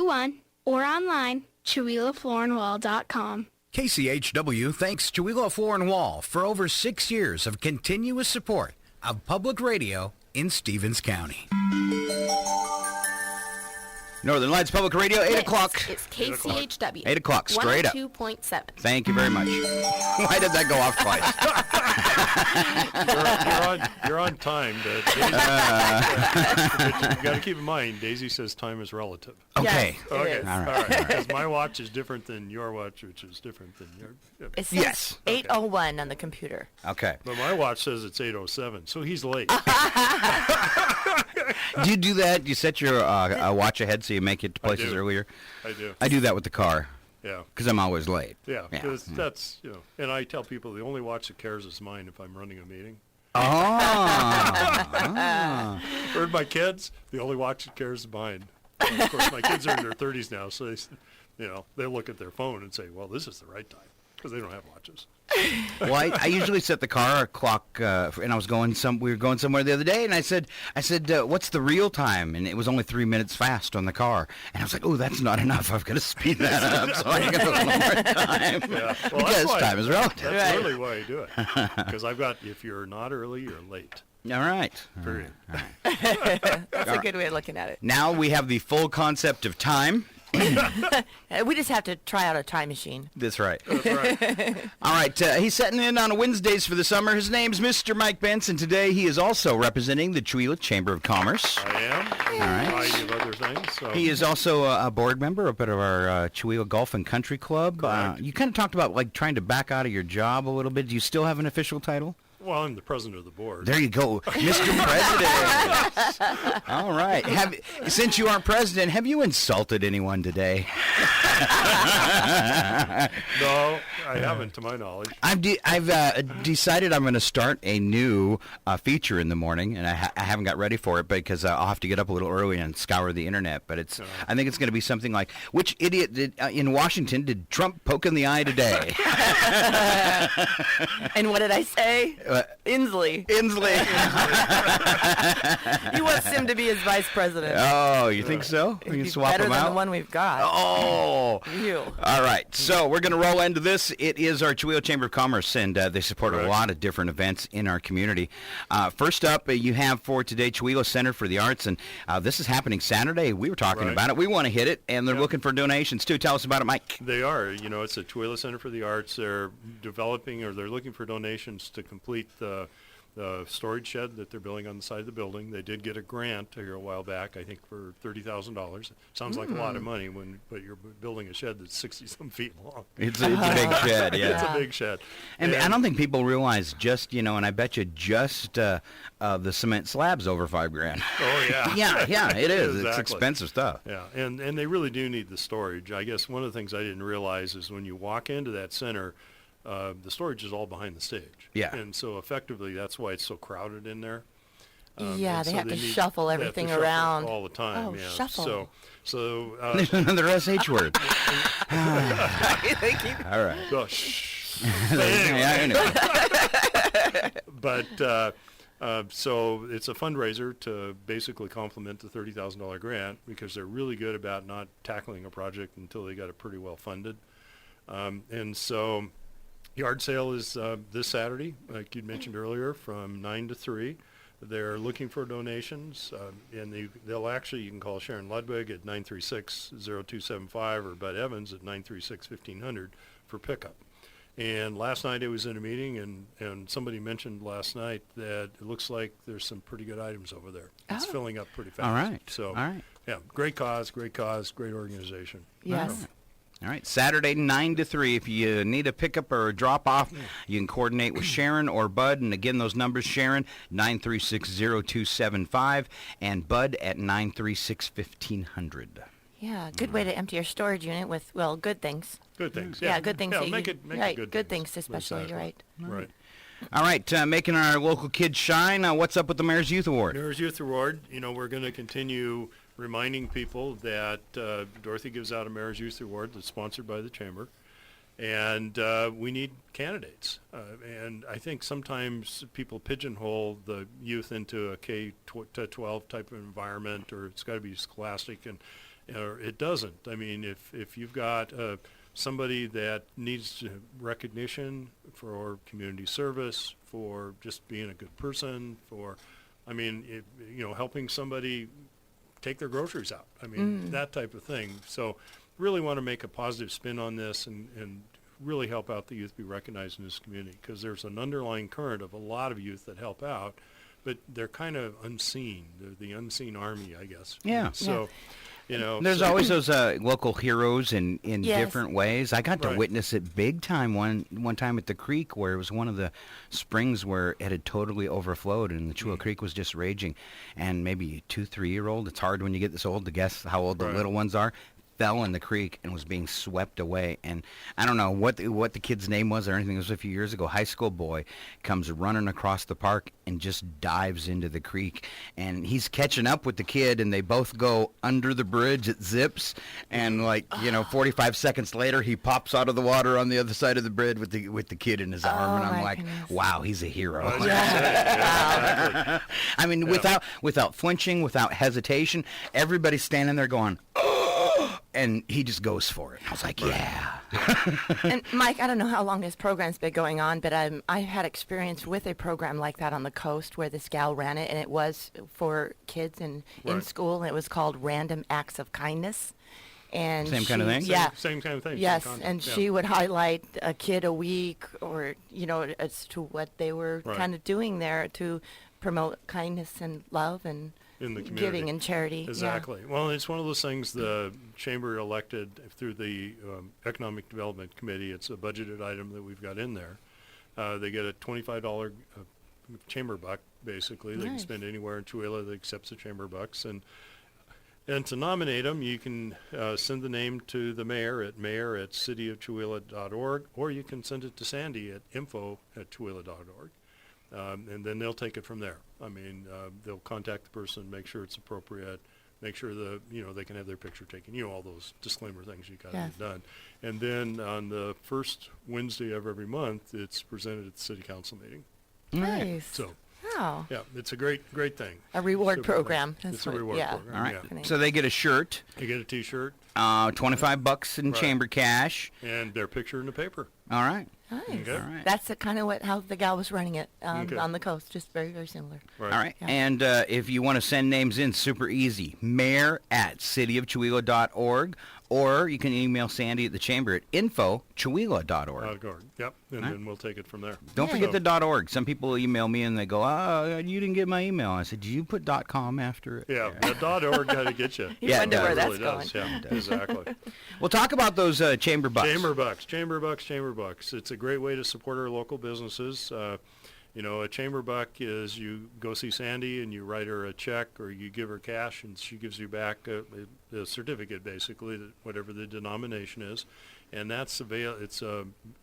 221 or online, ChuilafloorandWall.com. KCHW thanks Chihuahua Floor and Wall for over 6 years of continuous support of public radio in Stevens County. Northern Lights Public Radio, 8 o'clock. It's KCHW. 8 o'clock, straight up. 102.7. Thank you very much. Why did that go off twice? You're on time. You got to keep in mind, Daisy says time is relative. Okay. Yes, Okay. All right. Because my watch is different than your watch, which is different than your. It says Yes. 8:01 on the computer. Okay. But my watch says it's 8:07, so he's late. Do you do that? Do you set your watch ahead so you make it to places earlier? I do. I do that with the car. Yeah. Because I'm always late. Yeah, because that's, and I tell people the only watch that cares is mine if I'm running a meeting. Oh. Or my kids, the only watch that cares is mine. Well, of course, my kids are in their 30s now, so they look at their phone and say, well, this is the right time, because they don't have watches. Well, I usually set the car clock, and I was we were going somewhere the other day, and I said, what's the real time? And it was only 3 minutes fast on the car, and I was like, oh, that's not enough. I've got to speed that up so I can get a little more time. Yeah. Well, because time is relative. That's really why I do it, because I've got, if you're not early, you're late. All right. Period. All right. That's a good way of looking at it. Now we have the full concept of time. We just have to try out a time machine. That's right. That's right. All right, he's setting in on Wednesdays for the summer. His name's Mr. Mike Benson. Today he is also representing the Chihuahua Chamber of Commerce. I am. All right. Variety of other things. So. He is also a board member up at our Chihuahua Golf and Country Club. You kind of talked about trying to back out of your job a little bit. Do you still have an official title? Well, I'm the president of the board. There you go, Mr. President. All right. Since you aren't president, have you insulted anyone today? No, I haven't, to my knowledge. I've decided I'm going to start a new feature in the morning, and I haven't got ready for it because I'll have to get up a little early and scour the internet. But I think it's going to be something like, which idiot in Washington did Trump poke in the eye today? And what did I say? Inslee. He wants him to be his vice president. Oh, you think so? We can swap better him than out? the one we've got. Oh. Ew. All right. So we're going to roll into this. It is our Chihuahua Chamber of Commerce, and they support a lot of different events in our community. First up, you have for today Chihuahua Center for the Arts, and this is happening Saturday. We were talking about it. We want to hit it, and they're looking for donations, too. Tell us about it, Mike. They are. It's a Chihuahua Center for the Arts. They're they're looking for donations to complete the storage shed that they're building on the side of the building. They did get a grant here a while back, I think, for $30,000. Sounds like a lot of money but you're building a shed that's 60-some feet long. It's a big shed, yeah. It's a big shed. And I don't think people realize and I bet you just the cement slab's over $5,000. Oh, yeah. yeah, it is. Exactly. It's expensive stuff. Yeah, and they really do need the storage. I guess one of the things I didn't realize is when you walk into that center, the storage is all behind the stage. Yeah. And so effectively, that's why it's so crowded in there. They have to shuffle everything around all the time. Oh, yeah. shuffle. So There's another SH word. All right. Oh, shh. Anyway. But so it's a fundraiser to basically complement the $30,000 grant because they're really good about not tackling a project until they got it pretty well funded. And so yard sale is this Saturday, like you'd mentioned earlier, from 9 to 3. They're looking for donations, and they'll actually, you can call Sharon Ludwig at 936-0275 or Bud Evans at 936-1500 for pickup. And last night I was in a meeting, and somebody mentioned last night that it looks like there's some pretty good items over there. It's filling up pretty fast. All right. So, all right. Yeah, great cause, great organization. Yes. All right, Saturday 9 to 3. If you need a pickup or a drop-off, you can coordinate with Sharon or Bud. And again, those numbers, Sharon, 936-0275, and Bud at 936-1500. Yeah, good way to empty your storage unit with, good things. Good things, yeah. good things. Yeah, make it good things especially, exactly. Right. All right, making our local kids shine. What's up with the Mayor's Youth Award? Mayor's Youth Award, we're going to continue reminding people that Dorothy gives out a Mayor's Youth Award that's sponsored by the Chamber, and we need candidates. And I think sometimes people pigeonhole the youth into a K-12 type of environment, or it's got to be scholastic, or it doesn't. I mean, if you've got somebody that needs recognition for community service, for just being a good person, helping somebody take their groceries out. I mean, that type of thing. So really want to make a positive spin on this and really help out the youth be recognized in this community, because there's an underlying current of a lot of youth that help out, but they're kind of unseen. They're the unseen army, I guess. Yeah. So, there's always those local heroes in Yes. different ways. I got to Right. witness it big time one time at the creek, where it was one of the springs where it had totally overflowed and the Chula Creek was just raging. And maybe a 2-3-year-old, it's hard when you get this old to guess how old the Right. little ones are, fell in the creek and was being swept away. And I don't know what the kid's name was or anything. It was a few years ago. High school boy comes running across the park and just dives into the creek. And he's catching up with the kid, and they both go under the bridge. It zips, and 45 seconds later, he pops out of the water on the other side of the bridge with the kid in his arm. And I'm my like, goodness. wow, he's a hero. Exactly. I mean, without flinching, without hesitation, everybody's standing there going, oh, and he just goes for it. I was like, yeah. And Mike, I don't know how long this program's been going on, but I had experience with a program like that on the coast where this gal ran it, and it was for kids in Right. school, and it was called Random Acts of Kindness. And Same kind of thing? Yeah. Same kind of thing. same Yes, concept, and yeah. she would highlight a kid a week, or as to what they were Right. kind of doing there to promote kindness and love and In the community. giving and charity. Yeah. Exactly. Well, it's one of those things the chamber elected through the Economic Development Committee. It's a budgeted item that we've got in there. They get a $25 chamber buck, basically. They can Nice. spend anywhere in Chewela that accepts the chamber bucks. And to nominate them, you can send the name to the mayor at mayor@cityofchewela.org, or you can send it to Sandy at info@chewela.org. And then they'll take it from there. I mean, they'll contact the person, make sure it's appropriate, make sure they can have their picture taken. All those disclaimer things you got to Yes. get done. And then on the first Wednesday of every month, it's presented at the city council meeting. Nice. So, Oh, yeah, it's a great thing. a reward Super program. thing. That's It's a what- reward yeah. program. All right. Yeah. So they get a shirt, You get a T-shirt $25 in Right. chamber cash. and their picture in the paper. All right. Nice. Okay. All right. That's kind of how the gal was running it Okay. on the coast. Just very, very similar. Right. All right. Yeah. And if you want to send names in, super easy. mayor@cityofchewela.org, or you can email Sandy at the chamber at info@chewela.org. Yep. And Right. then we'll take it from there. Don't Yeah. forget the .org. Some people email me and they go, "Oh, you didn't get my email." I said, "Did you put .com after it?" Yeah, the .org got to get you. You Yeah, it wonder does. where It that's really going. does. Yeah, exactly. Well, talk about those chamber bucks. Chamber bucks. It's a great way to support our local businesses. A chamber buck is you go see Sandy and you write her a check, or you give her cash and she gives you back a certificate, basically, whatever the denomination is. And that's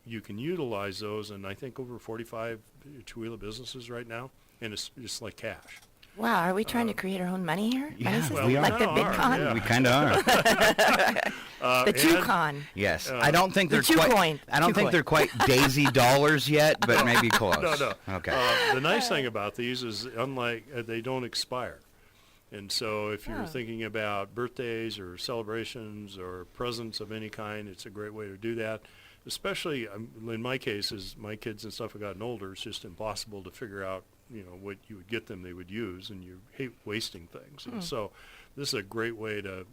you can utilize those, and I think over 45 Chewela businesses right now, and it's just like cash. Wow, are we trying to create our own money here? yeah, Money system? well, we like are. the Kinda big are, con? yeah. We kind of are. The Chew Con. Yes. I don't think they're Chew quite. coin. I don't Chew think coin. they're quite Daisy dollars yet, but maybe close. No. Okay. The nice thing about these is, unlike they don't expire. And so if you're Oh. thinking about birthdays or celebrations or presents of any kind, it's a great way to do that. Especially in my case, as my kids and stuff have gotten older, it's just impossible to figure out, what you would get them they would use, and you hate wasting things. And so this is a great way to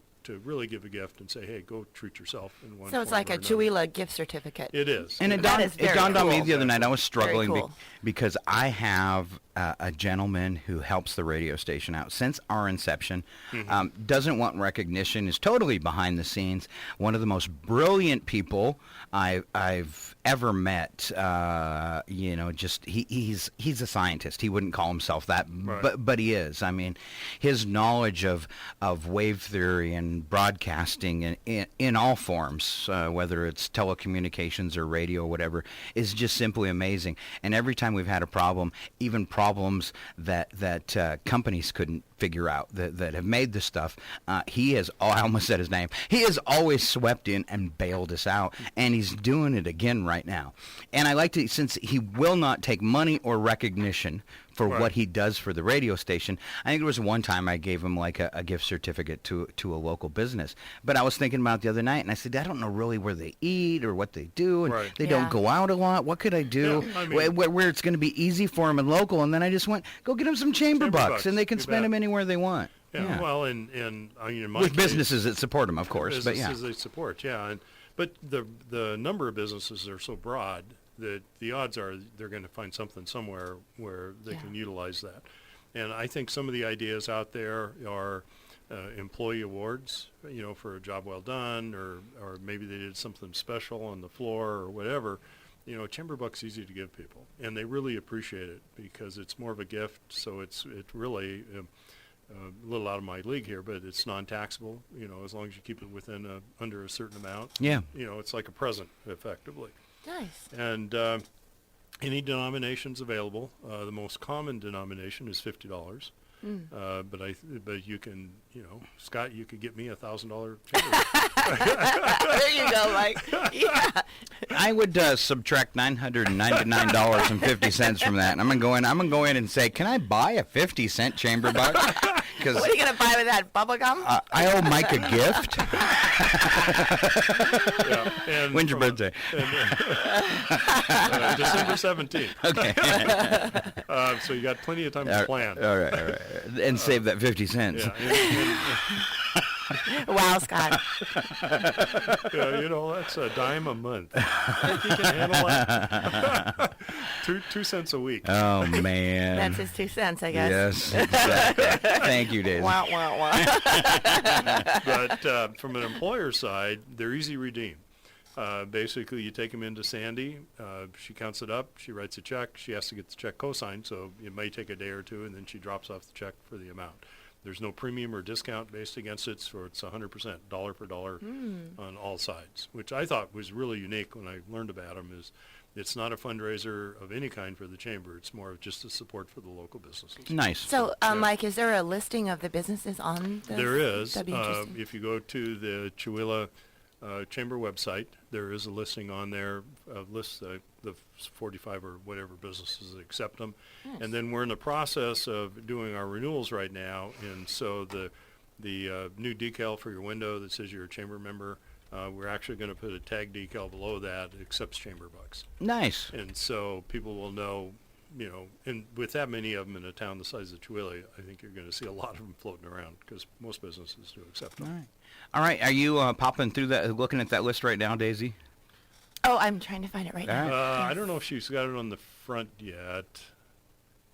really give a gift and say, hey, go treat yourself in one So it's form like or a another. Chewela gift certificate. It is. And it That dawned, is very on me cool. the other night. I was Very struggling cool. because I have a gentleman who helps the radio station out since our inception. Doesn't want recognition. Is totally behind the scenes. One of the most brilliant people I've ever met. Just he's a scientist. He wouldn't call himself that, Right. but he is. I mean, his knowledge of wave theory and broadcasting in all forms, whether it's telecommunications or radio or whatever, is just simply amazing. And every time we've had a problem, even problems that companies couldn't figure out that have made this stuff. He has, I almost said his name. He has always swept in and bailed us out, and he's doing it again right now. And I like to, since he will not take money or recognition for what he does for the radio station. I think there was one time I gave him like a gift certificate to a local business. But I was thinking about it the other night, and I said, I don't know really where they eat or what they do, and they don't go out a lot. What could I do where it's going to be easy for him and local? And then I just went, go get them some chamber bucks, and they can spend them anywhere they want. Yeah, well, and I mean, in my with case, businesses that support them, of course. Businesses they support, but the number of businesses are so broad that the odds are they're going to find something somewhere where they can utilize that. And I think some of the ideas out there are employee awards, for a job well done, or maybe they did something special on the floor or whatever. Chamber buck's easy to give people, and they really appreciate it because it's more of a gift. So it's really a little out of my league here, but it's non-taxable. As long as you keep it within under a certain amount. Yeah. It's like a present, effectively. Nice. And any denominations available. The most common denomination is $50. But you can, Scott, you could get me $1,000 chamber. There you go, Mike. Yeah. I would subtract $999.50 from that, and I'm gonna go in and say, can I buy a 50-cent chamber buck? What are you gonna buy with that, bubble gum? I owe Mike a gift. When's your birthday? December 17th. Okay. So you got plenty of time to plan. All right. And save that 50 cents. Wow, Scott. That's a dime a month. Think you can handle that? 2 cents a week. Oh, man. That's his 2 cents, I guess. Yes, exactly. Thank you, Daisy. Wow. But from an employer side, they're easy to redeem. Basically, you take them into Sandy. She counts it up. She writes a check. She has to get the check co-signed, so it may take a day or two, and then she drops off the check for the amount. There's no premium or discount based against it, so it's 100% dollar for dollar on all sides, which I thought was really unique when I learned about them. Is it's not a fundraiser of any kind for the chamber. It's more of just a support for the local businesses. Nice. So, Mike, is there a listing of the businesses on this? There is. That'd be interesting. If you go to the Chewelah Chamber website, there is a listing on there, lists the 45 or whatever businesses that accept them. Nice. And then we're in the process of doing our renewals right now, and so the new decal for your window that says you're a chamber member, we're actually going to put a tag decal below that accepts chamber bucks. Nice. And so people will know, and with that many of them in a town the size of Chewelah, I think you're going to see a lot of them floating around because most businesses do accept them. All right. Are you popping through that, looking at that list right now, Daisy? Oh, I'm trying to find it right now. I don't know if she's got it on the front yet,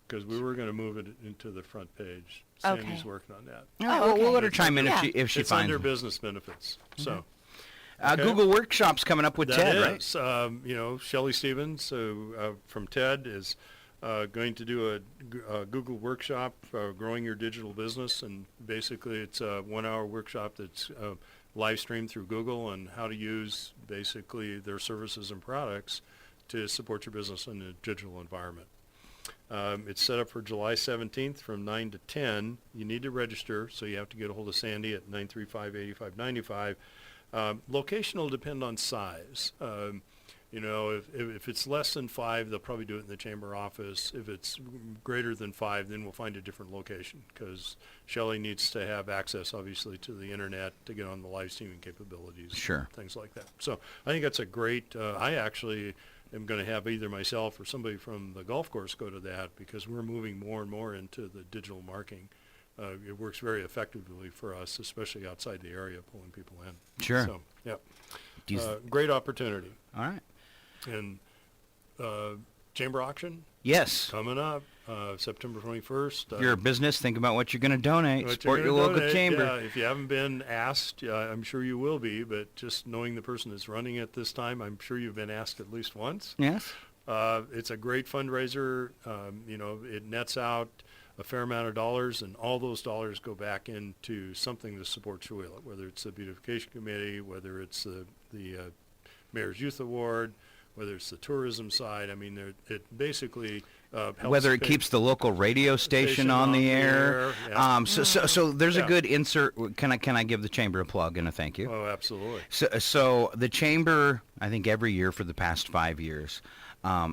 because we were going to move it into the front page. Sandy's working on that. We'll let her chime in if she it's finds under it. business benefits. So. Google Workshop's coming up with Ted, right? Shelley Stevens from TED is going to do a Google workshop, growing your digital business, and basically it's a 1-hour workshop that's live streamed through Google on how to use basically their services and products to support your business in a digital environment. It's set up for July 17th from 9 to 10. You need to register, so you have to get a hold of Sandy at 935-8595. Location will depend on size. If it's less than 5, they'll probably do it in the chamber office. If it's greater than 5, then we'll find a different location because Shelley needs to have access, obviously, to the internet to get on the live streaming capabilities. Sure. Things like that. So I think that's a great, I actually am going to have either myself or somebody from the golf course go to that because we're moving more and more into the digital marketing. It works very effectively for us, especially outside the area, pulling people in. Sure. So, yeah. Great opportunity. All right. And chamber auction? Yes. Coming up September 21st. If you're a business, think about what you're going to donate. Support your local chamber. Yeah, if you haven't been asked, I'm sure you will be, but just knowing the person that's running it this time, I'm sure you've been asked at least once. Yes. It's a great fundraiser. It nets out a fair amount of dollars, and all those dollars go back into something to support Chewelah, whether it's the beautification committee, whether it's the Mayor's Youth Award, whether it's the tourism side. I mean, it basically helps Whether it pay- keeps the local radio station on the air. yeah. So there's Yeah. a good insert. Can I give the chamber a plug and a thank you? Oh, absolutely. So the chamber, I think every year for the past 5 years,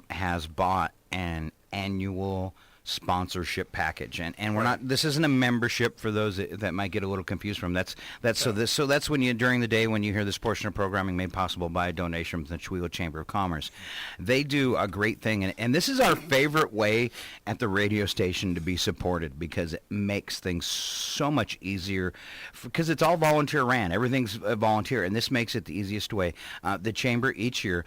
has bought an annual sponsorship package, and we're not. This isn't a membership for those that might get a little confused from. That's so that's when you during the day when you hear this portion of programming made possible by a donation from the Chihuahua Chamber of Commerce. They do a great thing, and this is our favorite way at the radio station to be supported because it makes things so much easier because it's all volunteer ran. Everything's volunteer, and this makes it the easiest way. The chamber each year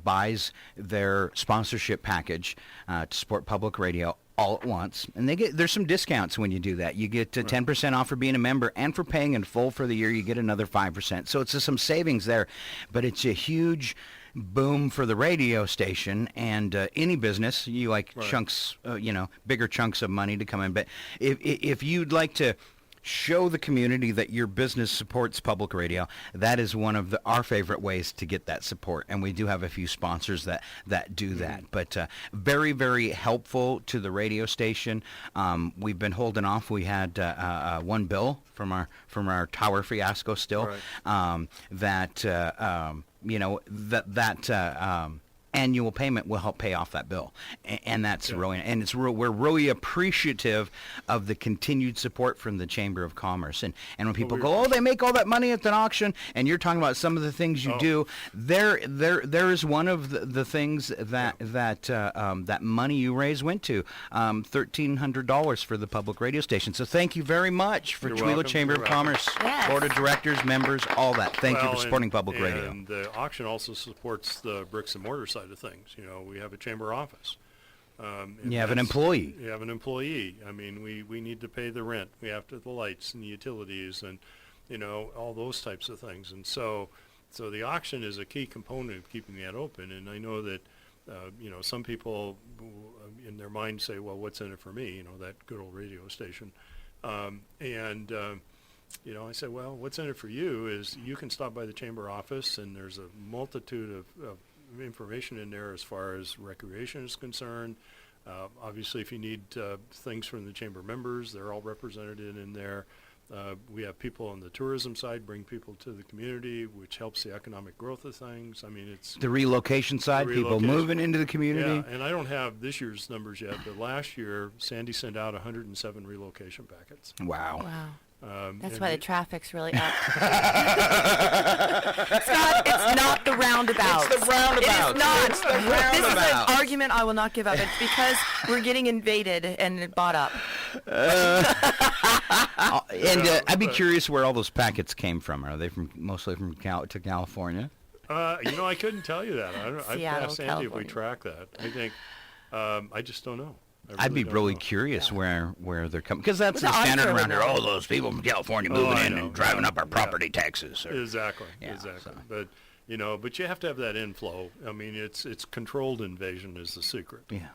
buys their sponsorship package to support public radio all at once, and there's some discounts when you do that. You get 10% off for being a member, and for paying in full for the year, you get another 5%. So it's some savings there, but it's a huge boom for the radio station and any business. You like chunks, bigger chunks of money to come in. But if you'd like to show the community that your business supports public radio, that is one of our favorite ways to get that support, and we do have a few sponsors that do that. But very, very helpful to the radio station. We've been holding off. We had one bill from our tower fiasco still, that annual payment will help pay off that bill, and that's really, and we're really appreciative of the continued support from the Chamber of Commerce. And when people go, oh, they make all that money at an auction, and you're talking about some of the things you do, there is one of the things that money you raise went to, $1,300 for the public radio station. So thank you very much for Chihuahua Chamber of Commerce, board of directors, members, all that. Thank you for supporting public radio. And the auction also supports the bricks and mortar side of things. We have a chamber office. You have an employee. You have an employee. I mean, we need to pay the rent. We have to the lights and the utilities and, all those types of things. And so the auction is a key component of keeping that open. And I know that, some people in their mind say, well, what's in it for me? That good old radio station. I said, well, what's in it for you is you can stop by the chamber office, and there's a multitude of information in there as far as recreation is concerned. Obviously, if you need things from the chamber members, they're all represented in there. We have people on the tourism side bring people to the community, which helps the economic growth of things. I mean, it's the relocation side, people moving into the community. Yeah, and I don't have this year's numbers yet, but last year Sandy sent out 107 relocation packets. Wow. That's why the traffic's really up. Scott, it's not the roundabouts. It's the roundabouts. It is not. It's the This is roundabouts. an argument I will not give up. It's because we're getting invaded and bought up. I'd be curious where all those packets came from. Are they mostly from California? I couldn't tell you that. I'd ask Sandy if we California. track that. I think I just don't know. I'd be don't really know. curious where they're coming, because that's Well, the the standard author around would here. know. Oh, those people from California Oh, moving I in know. and driving Yeah. up our property taxes. Exactly. Yeah, Exactly. so. But but you have to have that inflow. I mean, it's controlled invasion is the secret. Yeah.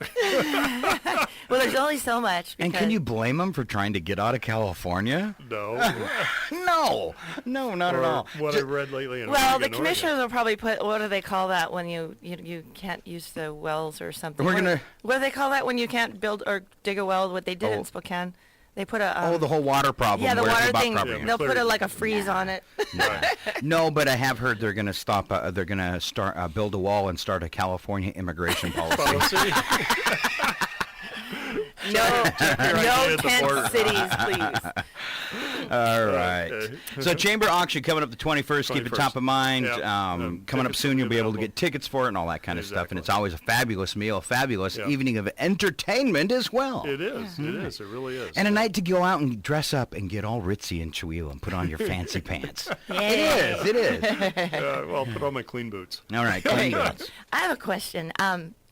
Well, there's only so much. And can you blame them for trying to get out of California? No. No, not at all. What I've read lately. In Well, Oregon, the commissioners will probably put, what do they call that when you can't use the wells or something? We're gonna- What do they call that when you can't bueld or dig a well? What they did Oh. in Spokane, they put a The whole water problem. yeah, the where we water bought thing. property. They'll put Clear. like a freeze on it. No, but I have heard they're going to stop. They're going to start build a wall and start a California immigration policy. Policy. No, idea no at the tent border. cities, please. All right. So chamber auction coming up the 21st. Keep it 21st. top of mind. Yep. Coming up Tickets soon, will be you'll be able to available. get tickets for it and all that kind of stuff. And Exactly. it's always a fabulous meal, a fabulous Yep. evening of entertainment as well. It is. It is. It really is. And a night to go out and dress up and get all ritzy and Chihuahua and put on your fancy pants. Yeah. It is. Well, put on my clean boots. All right, clean boots. I have a question.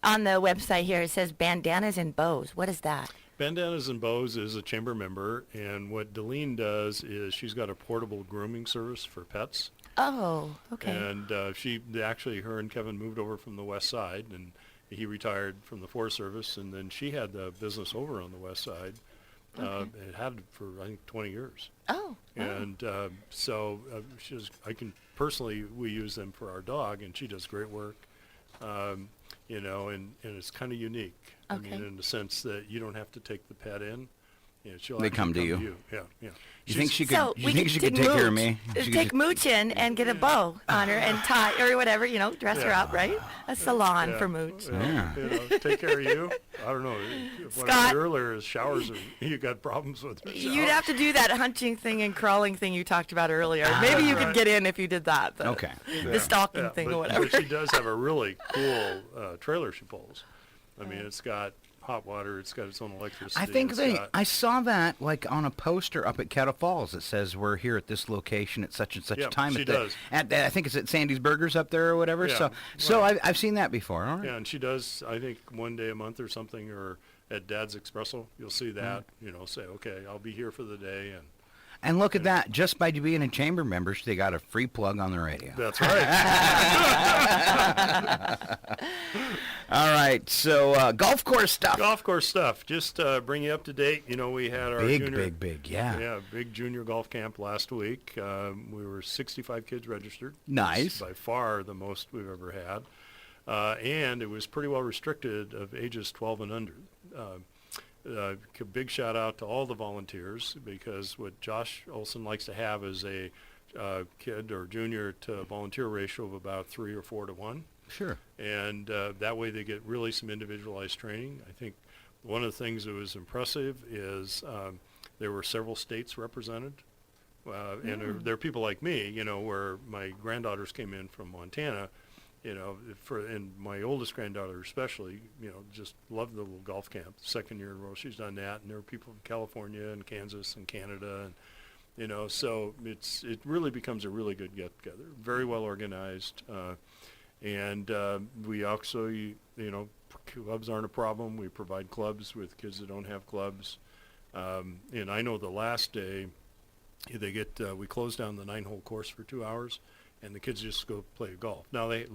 On the website here, it says bandanas and bows. What is that? Bandanas and Bows is a chamber member, and what Deline does is she's got a portable grooming service for pets. Oh, okay. And her and Kevin moved over from the west side, and he retired from the Forest Service, and then she had the business over on the west side. And it had it for, I think, 20 years. Oh. And we use them for our dog, and she does great work. and it's kind of unique. I Okay. mean, in the sense that you don't have to take the pet in. She'll They actually come to you. Yeah, yeah. You think she could? So You we think could she could take take care of Mooch. me? She could Take just- Mooch in and get a bow on her and tie or whatever, dress her Yeah. up, right? A salon Yeah, for Mooch. Yeah. Take care of you. I don't know. What I Scott. heard earlier is showers. You got problems with your You'd shower. have to do that hunching thing and crawling thing you talked about earlier. Maybe you could right. get in if you did that. Okay. The stalking Yeah, thing but, or whatever. But she does have a really cool trailer she pulls. I mean, it's got hot water. It's got its own electricity. I think it's got- I saw that like on a poster up at Kettle Falls that says we're here at this location at such and such Yeah, time. she at does. I think it's at Sandy's Burgers up there or whatever. Yeah, So right. I've seen that before. All right. Yeah, and she does, I think, one day a month or something, or at Dad's Espresso, you'll see that, say, okay, I'll be here for the day, and And look at that! Just by being a chamber member, they got a free plug on the radio. that's right. All right, so golf course stuff. Golf course stuff, just bring you up to date. We had our Big, yeah. Yeah, big junior golf camp last week. We were 65 kids registered. Nice. It's by far the most we've ever had. And it was pretty well restricted of ages 12 and under. Big shout out to all the volunteers, because what Josh Olson likes to have is a kid or junior to volunteer ratio of about 3 or 4 to 1. Sure. And that way they get really some individualized training. I think one of the things that was impressive is there were several states represented. And there are people like me, where my granddaughters came in from Montana, and my oldest granddaughter especially, just loved the little golf camp. Second year in a row she's done that. And there were people from California and Kansas and Canada. And, so it really becomes a really good get-together. Very well organized. And we also, clubs aren't a problem. We provide clubs with kids that don't have clubs. And I know the last day, we close down the 9-hole course for 2 hours, and the kids just go play golf. Now, I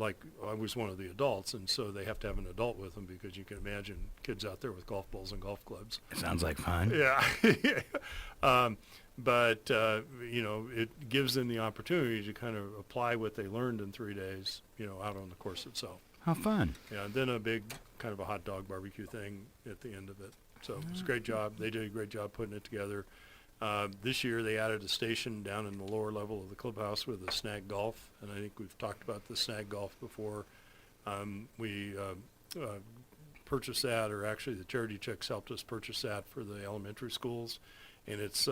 was one of the adults, and so they have to have an adult with them, because you can imagine kids out there with golf balls and golf clubs. It sounds like fun. Yeah. But it gives them the opportunity to kind of apply what they learned in 3 days, out on the course itself. How fun. Yeah, and then a big kind of a hot dog barbecue thing at the end of it. So it was a great job. They did a great job putting it together. This year they added a station down in the lower level of the clubhouse with a snag golf, and I think we've talked about the snag golf before. We purchased that, or actually the charity checks helped us purchase that for the elementary schools, and it's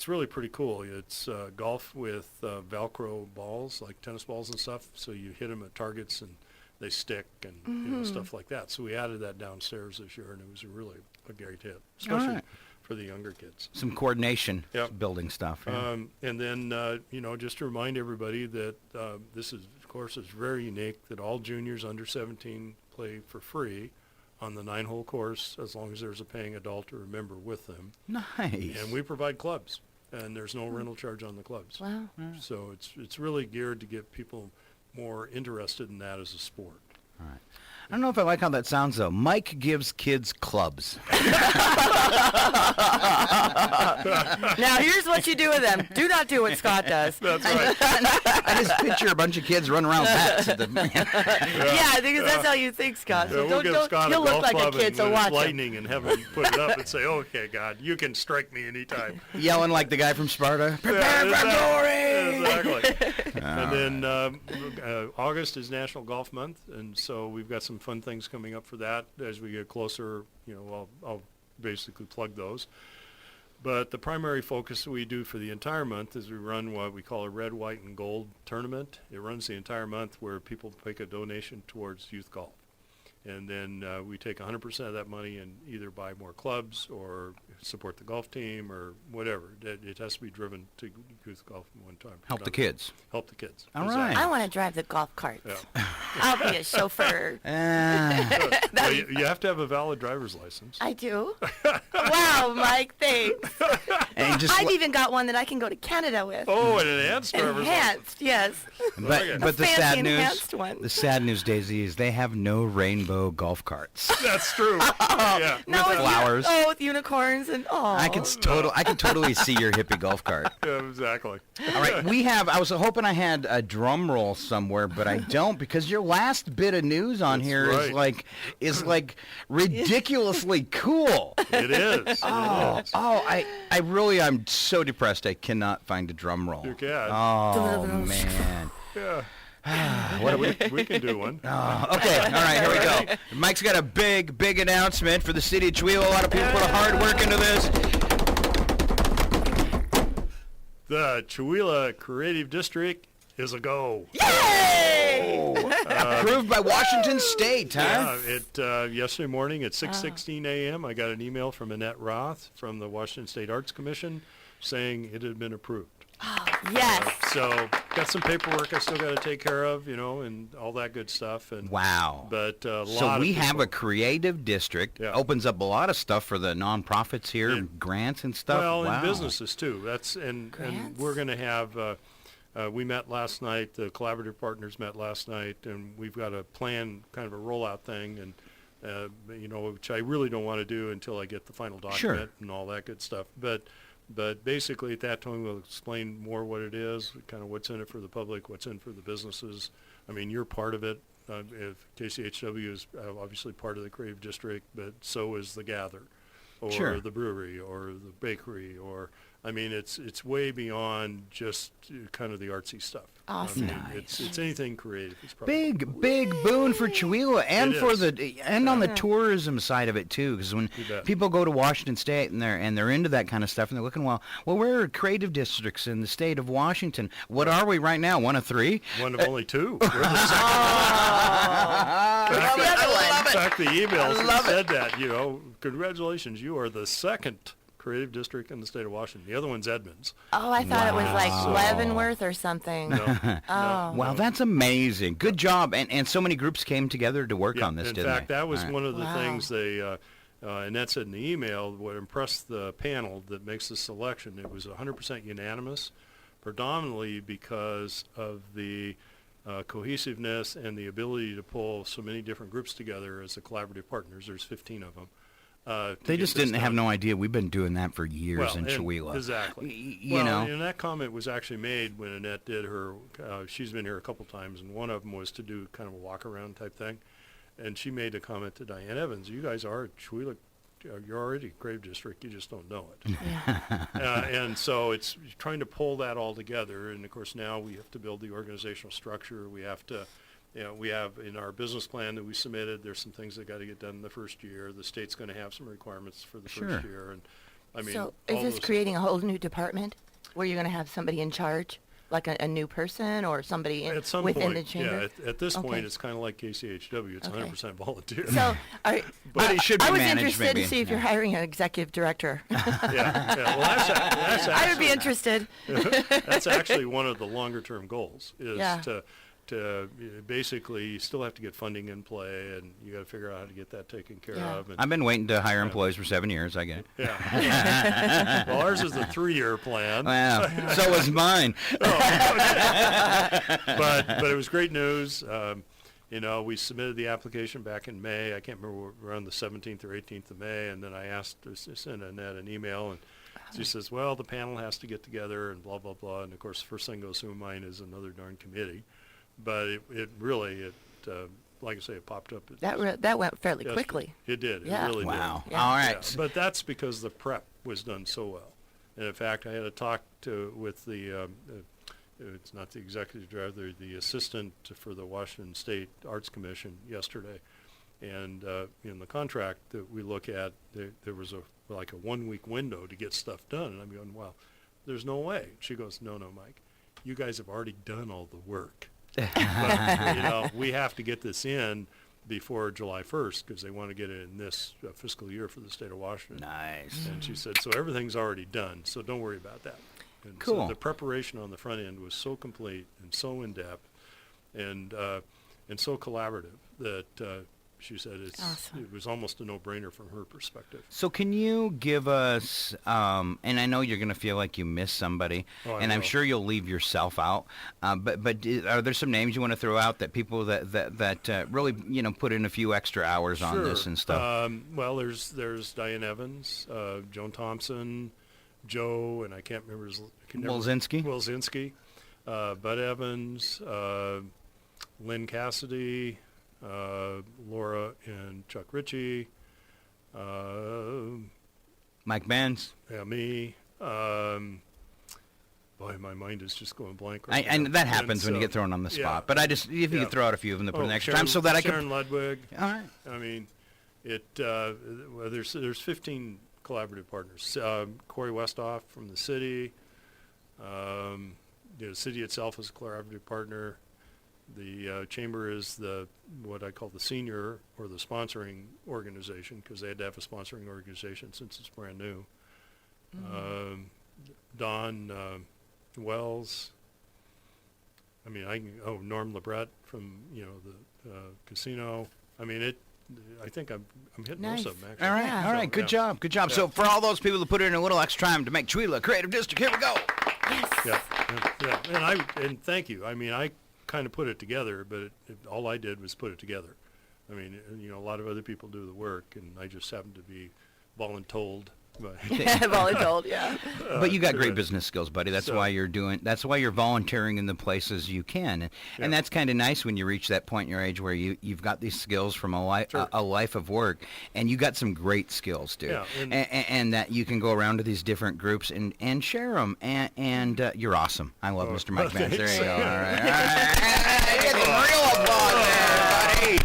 really pretty cool. It's golf with Velcro balls, like tennis balls and stuff, so you hit them at targets and they stick, and stuff like that. So we added that downstairs this year, and it was really a great hit, especially right. for the younger kids. Some coordination Yep. building stuff. Yeah. And then, just to remind everybody that this is, of course, is very unique, that all juniors under 17 play for free on the 9-hole course, as long as there's a paying adult or a member with them. Nice. And we provide clubs, and there's no rental charge on the clubs. Wow. So it's really geared to get people more interested in that as a sport. All right. I don't know if I like how that sounds, though. Mike gives kids clubs. Now, here's what you do with them. Do not do what Scott does. That's right. I just picture a bunch of kids running around with bats. At the, Yeah, because that's how you think, Scott. Yeah, So we'll give Scott a he'll look golf like a club kid, and so when watch it's him. lightning and have him put it up and say, okay, God, you can strike me anytime. yelling like the guy from Sparta. Prepare Yeah, for glory! Exactly. And then August is National Golf Month, and so we've got some fun things coming up for that. As we get closer, I'll basically plug those. But the primary focus that we do for the entire month is we run what we call a red, white, and gold tournament. It runs the entire month, where people make a donation towards youth golf. And then we take 100% of that money and either buy more clubs or support the golf team or whatever. It has to be driven to youth golf at one time. Help the kids. Help the kids. All Exactly. right. I want to drive the golf carts. Yeah. I'll be a chauffeur. Well, you have to have a valid driver's license. I do. Wow, Mike, thanks. And just I've even got one that I can go to Canada with. Oh, an enhanced driver's license. Enhanced, yes. but the fancy sad news, enhanced one. the sad news, Daisy, is they have no rainbow golf carts. That's true. Yeah. No, With flowers. with unicorns and I can totally see your hippie golf cart. Yeah, exactly. All right, I was hoping I had a drum roll somewhere, but I don't, because your last bit of news on That's here right. is like ridiculously cool. It is. I'm so depressed I cannot find a drum roll. You can. Oh, man. Yeah. We can do one. Okay, all right, here we go. Mike's got a big announcement for the city of Chihuahua. A lot of people put a hard work into this. The Chihuahua Creative District is a go. Yay! Approved by Washington State, huh? Yesterday morning at 6:16 a.m., I got an email from Annette Roth from the Washington State Arts Commission saying it had been approved. Yes. So got some paperwork I still got to take care of, and all that good stuff. And Wow. But a lot So of we have people- a creative district. Yeah. Opens up a lot of stuff for the nonprofits here, Yeah. grants and stuff. Well, wow. and businesses too. And Grants? we're going to have. We met last night. The collaborative partners met last night, and we've got a plan, kind of a rollout thing, and which I really don't want to do until I get the final document and all that good stuff. But basically, at that time, we'll explain more what it is, kind of what's in it for the public, what's in for the businesses. I mean, you're part of it. If KCHW is obviously part of the Creative District, but so is the Gather, or Sure. the brewery, or the bakery, or I mean, it's way beyond just kind of the artsy stuff. Awesome. I mean, it's anything creative. It's probably Big boon for Chihuahua and It for is. on the tourism side of it too. Because when You bet. people go to Washington State and they're into that kind of stuff and they're looking, well, we're creative districts in the state of Washington. What are we right now? One of three? one of only two. We're the second. What's the other one? In fact, the emails that said that, congratulations, you are the second creative district in the state of Washington. The other one's Edmonds. Oh, I thought it was like Wow. Leavenworth or something. No, Oh. Wow, that's amazing. Good job. And so many groups came together to work on this, in didn't fact, they? that was All right. one of the Wow. things they, Annette said in the email, what impressed the panel that makes the selection. It was 100% unanimous, predominantly because of the cohesiveness and the ability to pull so many different groups together as the collaborative partners. There's 15 of them. They just didn't have no idea. We've been doing that for years in and- Chihuahua. Exactly. You know. And that comment was actually made when Annette did her, she's been here a couple times, and one of them was to do kind of a walk-around type thing. And she made a comment to Diane Evans, you guys are Chihuahua, you're already a Creative District, you just don't know it. And so it's trying to pull that all together. And, of course, now we have to build the organizational structure. We have to, we have in our business plan that we submitted, there's some things that got to get done in the first year. The state's going to have some requirements for the Sure. first year. And I mean, So all is this those- creating a whole new department where you're going to have somebody in charge, like a new person or somebody At some within point, the chamber? yeah. At this Okay. point, it's kind of like KCHW. It's Okay. 100% volunteer. So, But it should be I was managed, interested maybe. to see if you're Yeah. hiring an executive director. yeah. Well, that's I would be actually, interested. that's actually one of the longer-term goals is Yeah. to basically you still have to get funding in play, and you got to figure out how to get that taken care Yeah. of. And, I've been waiting to hire employees for 7 years. I get it. yeah. Well, ours is the 3-year plan. Wow. So was mine. But it was great news. We submitted the application back in May. I can't remember, around the 17th or 18th of May, and then I asked to send Annette an email, and she says, well, the panel has to get together and blah, blah, blah. And, of course, the first thing goes through mine is another darn committee. But it really, like I say, it popped up. That went fairly Yes, quickly. It did. Yeah. It really Wow. Yeah. All did. right. Yeah. But that's because the prep was done so well. And, in fact, I had a talk with the it's not the executive director, the assistant for the Washington State Arts Commission yesterday. And in the contract that we look at, there was a 1-week window to get stuff done. And I'm going, well, there's no way. She goes, no, Mike, you guys have already done all the work. But, we have to get this in before July 1st because they want to get it in this fiscal year for the state of Washington. Nice. And she said, so everything's already done, so don't worry about that. And Cool. So the preparation on the front end was so complete and so in-depth and so collaborative that she said Awesome. it was almost a no-brainer from her perspective. So can you give us, and I know you're going to feel like you missed somebody, Oh, I and I'm will. sure you'll leave yourself out, but are there some names you want to throw out that people that really, put in a few extra hours on this and stuff? Well, there's Diane Evans, Joan Thompson, Joe, and I can't remember his... Wolzinski? Wolzinski, Bud Evans, Lynn Cassidy, Laura and Chuck Ritchie, Mike Benz. yeah, me. Boy, my mind is just going blank right now. And that happens when you so- get thrown on the spot. yeah. But if you Yeah. could throw out a few of them to put in next Sharon, time so that I Sharon can. Ludwig. All right. I mean, well, there's 15 collaborative partners. Corey Westhoff from the city. The city itself is a collaborative partner. The chamber is what I call the senior or the sponsoring organization, because they had to have a sponsoring organization since it's brand new. Don Wells. I mean, Norm Lebret from the casino. I mean, I think I'm hitting Nice. most of them actually. All right. Yeah. All right. So, Good yeah. job. Good job. So for all those people who put in a little extra time to make Chewila a creative district, here we go. Yeah, and thank you. I mean, I kind of put it together, but all I did was put it together. I mean, a lot of other people do the work, and I just happened to be voluntold. But Voluntold, yeah. But you got great it. business skills, buddy. That's So- why That's why you're volunteering in the places you can, and Yeah. that's kind of nice when you reach that point in your age where you've got these skills from a life Sure. a life of work, and you got some great skills, dude. Yeah, and that you can go around to these different groups and share them, and you're awesome. I love Oh, Mr. Mike Vance. There you thanks. go. All right. Get some real applause there,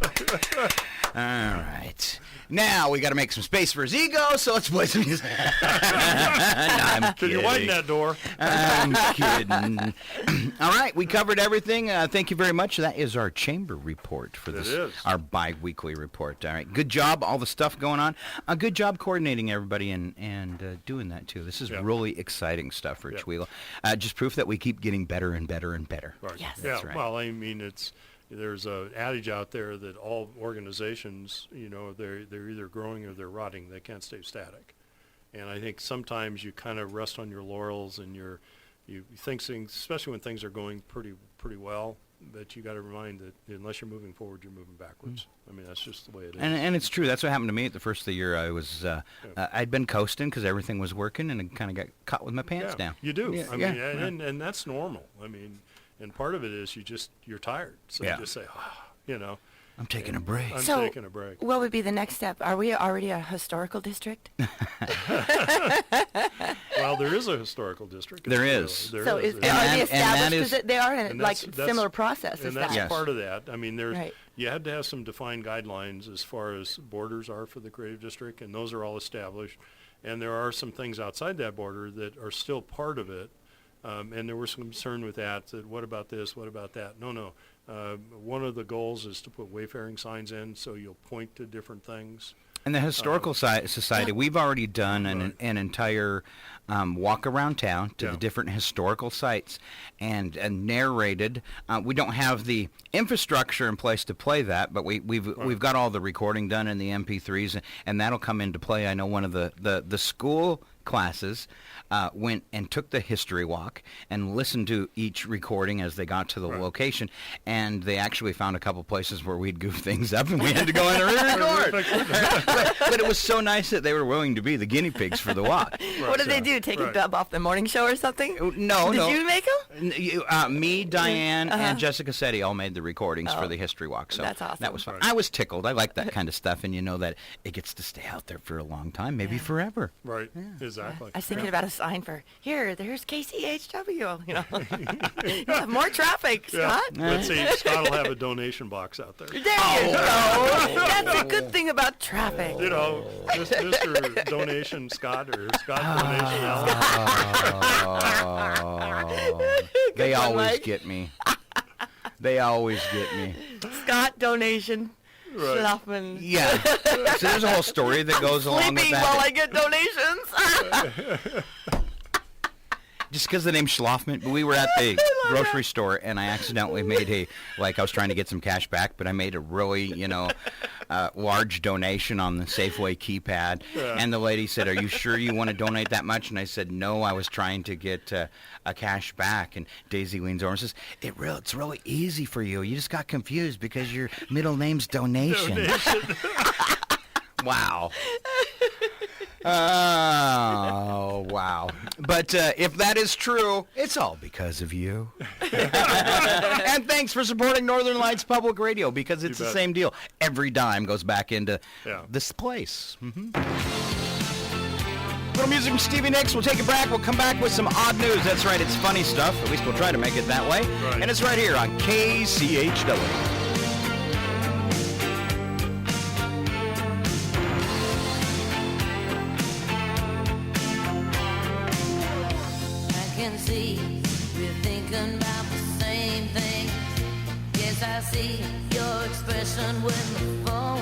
buddy. All right. Now we got to make some space for his ego, so let's play some music. No, I'm Can kidding. you widen that door? I'm kidding. All right, we covered everything. Thank you very much. That is our chamber report for this, is. our bi-weekly report. All right, good job, all the stuff going on. Good job coordinating everybody and doing that too. This is Yeah. really exciting stuff for Yeah. Chewila. Just proof that we keep getting better and better and better. Right. Yes. Yeah. That's right. Well, I mean, there's a adage out there that all organizations, they're either growing or they're rotting. They can't stay static. And I think sometimes you kind of rest on your laurels and you think things, especially when things are going pretty well, but you got to remind that unless you're moving forward, you're moving backwards. I mean, that's just the way it is. And it's true. That's what happened to me at the first of the year. I was I'd been coasting because everything was working, and I kind of got caught with my pants Yeah, down. you do. Yeah, I yeah, mean, yeah. and that's normal. I mean, and part of it is you're tired. So Yeah. you just say, I'm taking a break. I'm So- taking a break. What would be the next step? Are we already a historical district? Well, there is a historical district. There There is. There So is. are And that- they and that established? is- Because they are in And like that's- similar process as and that's that. Yes. part of that. I mean, Right. you had to have some defined guidelines as far as borders are for the creative district, and those are all established. And there are some things outside that border that are still part of it. And there was some concern with that what about this, what about that? No. One of the goals is to put wayfaring signs in, so you'll point to different things. And the Historical Society, we've already done an entire walk around town to the Yeah. different historical sites and narrated. We don't have the infrastructure in place to play that, but we've got all the recording done in the MP3s, and that'll come into play. I know one of the school classes went and took the history walk and listened to each recording as they got to the location, and they actually found a couple places where we'd goof things up, and we had to go in and re-record. but it was so nice that they were willing to be the guinea pigs for the walk. What did they do? Take a Right. dub off the morning show or something? No, Did no. you make them? Me, Diane, and Jessica Setti all made the recordings for Oh, the history walk. So that's awesome. that was fun. Right. I was tickled. I like that kind of stuff, and you know that it gets to stay out there for a long time, maybe forever. Right, exactly. I was thinking about a sign for there's KCHW. You have more traffic, Yeah. Scott. Let's see, Scott will have a donation box out there. There you go. That's a good thing about traffic. Mr. Donation Scott or Scott Donation Al. They Good one, always Mike. get me. They always get me. Scott donation. Right. Schlaffman. Yeah. So there's a whole story that goes along with Sleeping while I that. get donations. Just because the name Schlaffman, but we were at the grocery store, and I accidentally made I was trying to get some cash back, but I made a really, large donation on the Safeway keypad. Yeah. And the lady said, "Are you sure you want to donate that much?" And I said, "No, I was trying to get a cash back." And Daisy leans over and says, "It's really easy for you. You just got confused because your middle name's Donation." Wow. Oh, wow. But if that is true, it's all because of you. And thanks for supporting Northern Lights Public Radio, because it's the bet. same deal. Every dime goes back into Yeah. this place. Little music from Stevie Nicks. We'll take a break. We'll come back with some odd news. That's right, it's funny stuff. At least we'll try to make it that way. Right. And it's right here on KCHW. I can see we're thinking about the same thing. Yes, I see your expression when the phone